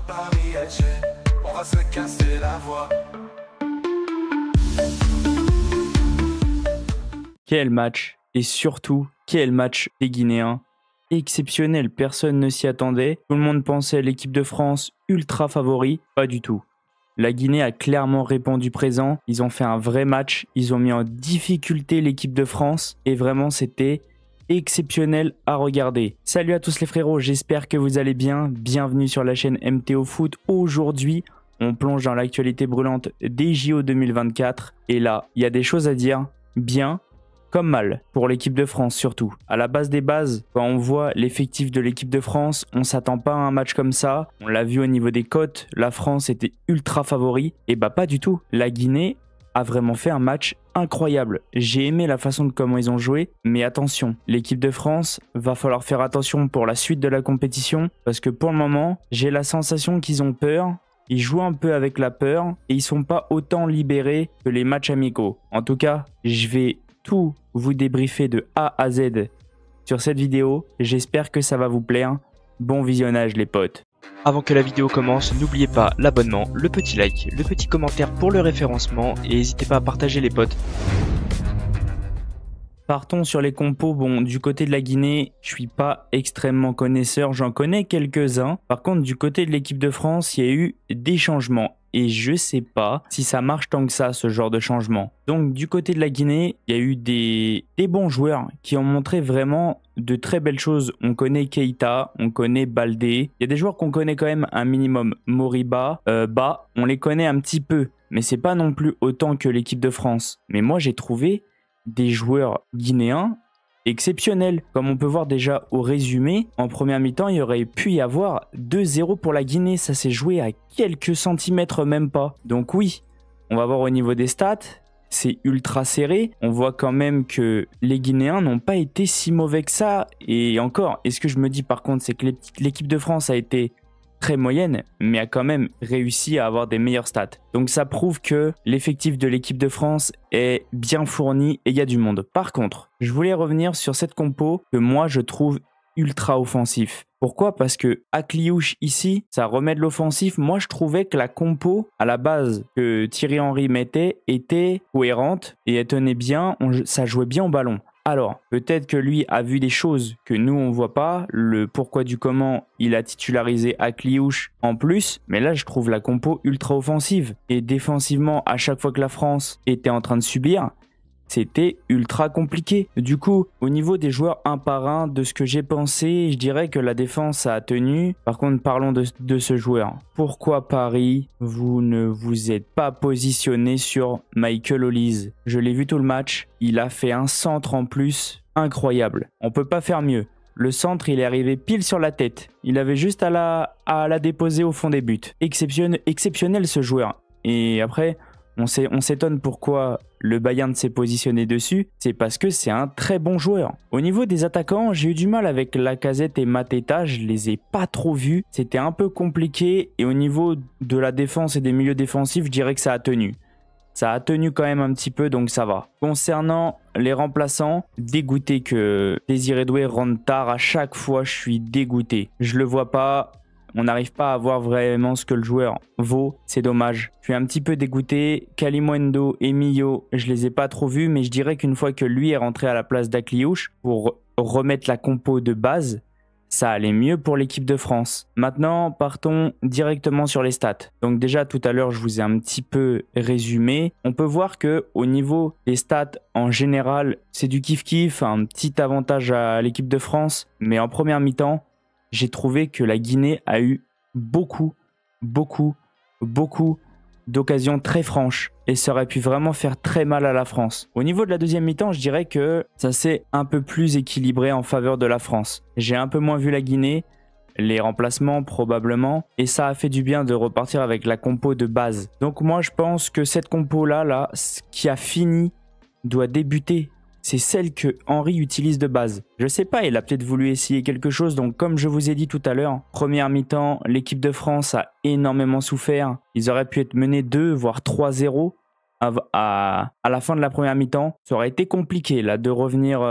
à Paris SG, on va se casser la voix. Quel match, et surtout quel match des Guinéens. Exceptionnel, personne ne s'y attendait. Tout le monde pensait l'équipe de France ultra favori, pas du tout. La Guinée a clairement répondu présent, ils ont fait un vrai match, ils ont mis en difficulté l'équipe de France et vraiment c'était exceptionnel à regarder. Salut à tous les frérots, j'espère que vous allez bien, bienvenue sur la chaîne MTO Foot. Aujourd'hui, on plonge dans l'actualité brûlante des JO 2024 et là, il y a des choses à dire, bien comme mal, pour l'équipe de France surtout. À la base des bases, quand on voit l'effectif de l'équipe de France, on s'attend pas à un match comme ça. On l'a vu au niveau des cotes, la France était ultra favori. Et bah pas du tout. La Guinée a vraiment fait un match incroyable. J'ai aimé la façon de comment ils ont joué, mais attention, l'équipe de France, va falloir faire attention pour la suite de la compétition, parce que pour le moment, j'ai la sensation qu'ils ont peur. Ils jouent un peu avec la peur et ils sont pas autant libérés que les matchs amicaux. En tout cas, je vais tout vous débriefer de A à Z sur cette vidéo. J'espère que ça va vous plaire. Bon visionnage les potes. Avant que la vidéo commence, n'oubliez pas l'abonnement, le petit like, le petit commentaire pour le référencement et n'hésitez pas à partager les potes. Partons sur les compos. Bon, du côté de la Guinée, je suis pas extrêmement connaisseur, j'en connais quelques-uns. Par contre, du côté de l'équipe de France, il y a eu des changements. Et je sais pas si ça marche tant que ça, ce genre de changement. Donc du côté de la Guinée, il y a eu des bons joueurs qui ont montré vraiment de très belles choses. On connaît Keita, on connaît Baldé. Il y a des joueurs qu'on connaît quand même un minimum. Moriba, on les connaît un petit peu. Mais c'est pas non plus autant que l'équipe de France. Mais moi j'ai trouvé des joueurs guinéens exceptionnel. Comme on peut voir déjà au résumé, en première mi-temps, il y aurait pu y avoir 2-0 pour la Guinée. Ça s'est joué à quelques centimètres, même pas. Donc oui, on va voir au niveau des stats, c'est ultra serré. On voit quand même que les Guinéens n'ont pas été si mauvais que ça. Et encore, et ce que je me dis par contre, c'est que l'équipe de France a été très moyenne, mais a quand même réussi à avoir des meilleures stats. Donc ça prouve que l'effectif de l'équipe de France est bien fourni et il y a du monde. Par contre, je voulais revenir sur cette compo que moi je trouve ultra offensif. Pourquoi? Parce que Akliouche ici, ça remet de l'offensif. Moi je trouvais que la compo à la base que Thierry Henry mettait était cohérente et elle tenait bien, ça jouait bien au ballon. Alors, peut-être que lui a vu des choses que nous on voit pas, le pourquoi du comment il a titularisé Akliouche en plus, mais là je trouve la compo ultra offensive. Et défensivement, à chaque fois que la France était en train de subir, c'était ultra compliqué. Du coup, au niveau des joueurs un par un, de ce que j'ai pensé, je dirais que la défense a tenu. Par contre, parlons de ce joueur. Pourquoi Paris, vous ne vous êtes pas positionné sur Michael Olise? Je l'ai vu tout le match. Il a fait un centre en plus incroyable. On peut pas faire mieux. Le centre, il est arrivé pile sur la tête. Il avait juste à la déposer au fond des buts. Exceptionnel ce joueur. Et après, on s'étonne pourquoi le Bayern s'est positionné dessus, c'est parce que c'est un très bon joueur. Au niveau des attaquants, j'ai eu du mal avec Lacazette et Mateta, je les ai pas trop vus, c'était un peu compliqué et au niveau de la défense et des milieux défensifs, je dirais que ça a tenu. Ça a tenu quand même un petit peu, donc ça va. Concernant les remplaçants, dégoûté que Désiré Doué rentre tard à chaque fois, je suis dégoûté. Je le vois pas. On n'arrive pas à voir vraiment ce que le joueur vaut, c'est dommage. Je suis un petit peu dégoûté. Kalimundo et Millo, je les ai pas trop vus, mais je dirais qu'une fois que lui est rentré à la place d'Akliouche pour remettre la compo de base, ça allait mieux pour l'équipe de France. Maintenant, partons directement sur les stats. Donc déjà, tout à l'heure, je vous ai un petit peu résumé. On peut voir que au niveau des stats, en général, c'est du kiff-kiff, un petit avantage à l'équipe de France. Mais en première mi-temps, j'ai trouvé que la Guinée a eu beaucoup d'occasions très franches et ça aurait pu vraiment faire très mal à la France. Au niveau de la deuxième mi-temps, je dirais que ça s'est un peu plus équilibré en faveur de la France. J'ai un peu moins vu la Guinée, les remplacements probablement, et ça a fait du bien de repartir avec la compo de base. Donc moi je pense que cette compo-là, qui a fini, doit débuter. C'est celle que Henry utilise de base. Je sais pas, il a peut-être voulu essayer quelque chose. Donc comme je vous ai dit tout à l'heure, première mi-temps, l'équipe de France a énormément souffert. Ils auraient pu être menés 2 voire 3-0 à la fin de la première mi-temps. Ça aurait été compliqué là de revenir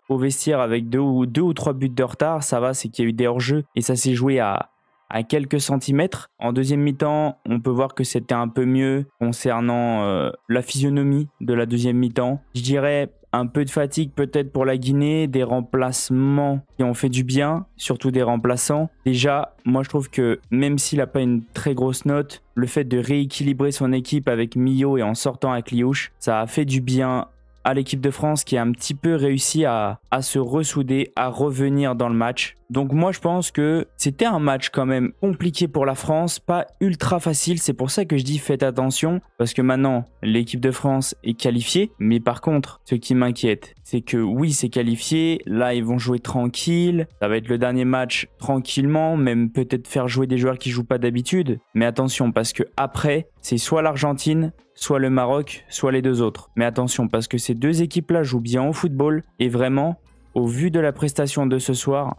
au vestiaire avec deux ou trois buts de retard. Ça va, c'est qu'il y a eu des hors-jeux et ça s'est joué à à quelques centimètres. En deuxième mi-temps, on peut voir que c'était un peu mieux concernant la physionomie de la deuxième mi-temps. Je dirais un peu de fatigue peut-être pour la Guinée, des remplacements qui ont fait du bien, surtout des remplaçants. Déjà, moi je trouve que même s'il n'a pas une très grosse note, le fait de rééquilibrer son équipe avec Millo et en sortant avec Liouche, ça a fait du bien à l'équipe de France qui a un petit peu réussi à se ressouder, à revenir dans le match. Donc moi je pense que c'était un match quand même compliqué pour la France, pas ultra facile, c'est pour ça que je dis faites attention, parce que maintenant l'équipe de France est qualifiée, mais par contre ce qui m'inquiète, c'est que oui c'est qualifié, là ils vont jouer tranquille, ça va être le dernier match tranquillement, même peut-être faire jouer des joueurs qui jouent pas d'habitude, mais attention parce que après c'est soit l'Argentine, soit le Maroc, soit les deux autres. Mais attention parce que ces deux équipes-là jouent bien au football et vraiment, au vu de la prestation de ce soir,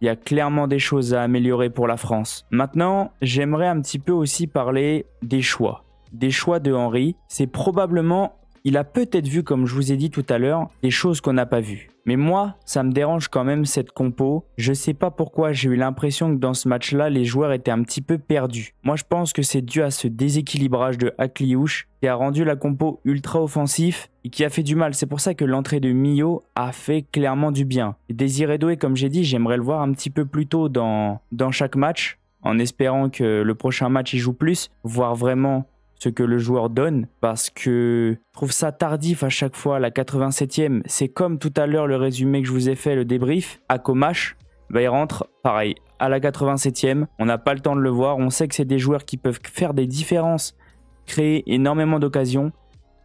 il y a clairement des choses à améliorer pour la France. Maintenant, j'aimerais un petit peu aussi parler des choix. Des choix de Henry. C'est probablement, il a peut-être vu, comme je vous ai dit tout à l'heure, des choses qu'on n'a pas vues. Mais moi, ça me dérange quand même cette compo. Je sais pas pourquoi, j'ai eu l'impression que dans ce match-là, les joueurs étaient un petit peu perdus. Moi, je pense que c'est dû à ce déséquilibrage de Akliouche qui a rendu la compo ultra offensif et qui a fait du mal. C'est pour ça que l'entrée de Millo a fait clairement du bien. Désiré Doué, comme j'ai dit, j'aimerais le voir un petit peu plus tôt dans chaque match, en espérant que le prochain match il joue plus, voir vraiment ce que le joueur donne, parce que je trouve ça tardif à chaque fois, la 87e. C'est comme tout à l'heure le résumé que je vous ai fait, le débrief. Akomash, il rentre, pareil, à la 87e. On n'a pas le temps de le voir. On sait que c'est des joueurs qui peuvent faire des différences, créer énormément d'occasions,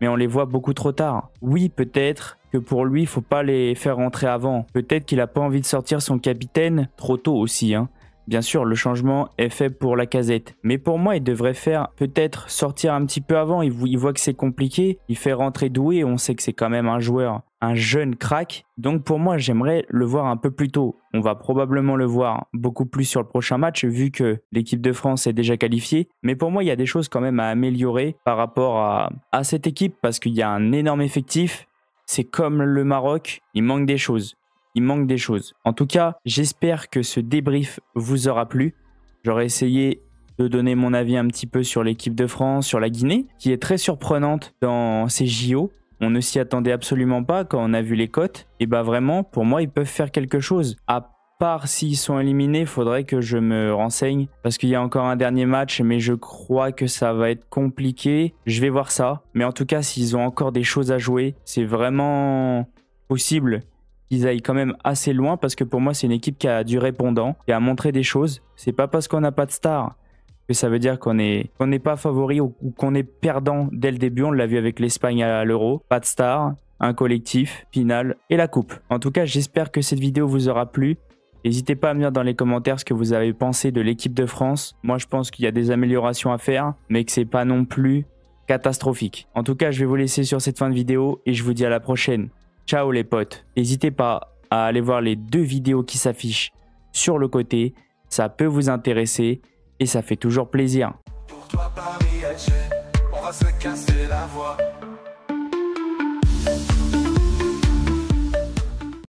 mais on les voit beaucoup trop tard. Oui, peut-être que pour lui, il ne faut pas les faire rentrer avant. Peut-être qu'il n'a pas envie de sortir son capitaine trop tôt aussi, hein. Bien sûr, le changement est fait pour Lacazette. Mais pour moi, il devrait faire peut-être sortir un petit peu avant. Il voit que c'est compliqué. Il fait rentrer Doué. On sait que c'est quand même un joueur, un jeune crack. Donc pour moi, j'aimerais le voir un peu plus tôt. On va probablement le voir beaucoup plus sur le prochain match vu que l'équipe de France est déjà qualifiée. Mais pour moi, il y a des choses quand même à améliorer par rapport à cette équipe parce qu'il y a un énorme effectif. C'est comme le Maroc, il manque des choses. Il manque des choses. En tout cas, j'espère que ce débrief vous aura plu. J'aurais essayé de donner mon avis un petit peu sur l'équipe de France, sur la Guinée, qui est très surprenante dans ces JO. On ne s'y attendait absolument pas quand on a vu les cotes. Et bah vraiment, pour moi, ils peuvent faire quelque chose. À part s'ils sont éliminés, il faudrait que je me renseigne. Parce qu'il y a encore un dernier match, mais je crois que ça va être compliqué. Je vais voir ça. Mais en tout cas, s'ils ont encore des choses à jouer, c'est vraiment possible qu'ils aillent quand même assez loin parce que pour moi c'est une équipe qui a du répondant, qui a montré des choses. C'est pas parce qu'on n'a pas de star que ça veut dire qu'on n'est pas favori ou qu'on est perdant dès le début. On l'a vu avec l'Espagne à l'Euro. Pas de star, un collectif, finale et la coupe. En tout cas, j'espère que cette vidéo vous aura plu. N'hésitez pas à me dire dans les commentaires ce que vous avez pensé de l'équipe de France. Moi je pense qu'il y a des améliorations à faire, mais que c'est pas non plus catastrophique. En tout cas, je vais vous laisser sur cette fin de vidéo et je vous dis à la prochaine. Ciao les potes, n'hésitez pas à aller voir les deux vidéos qui s'affichent sur le côté, ça peut vous intéresser et ça fait toujours plaisir. Pour toi Paris, on va se casser la voix.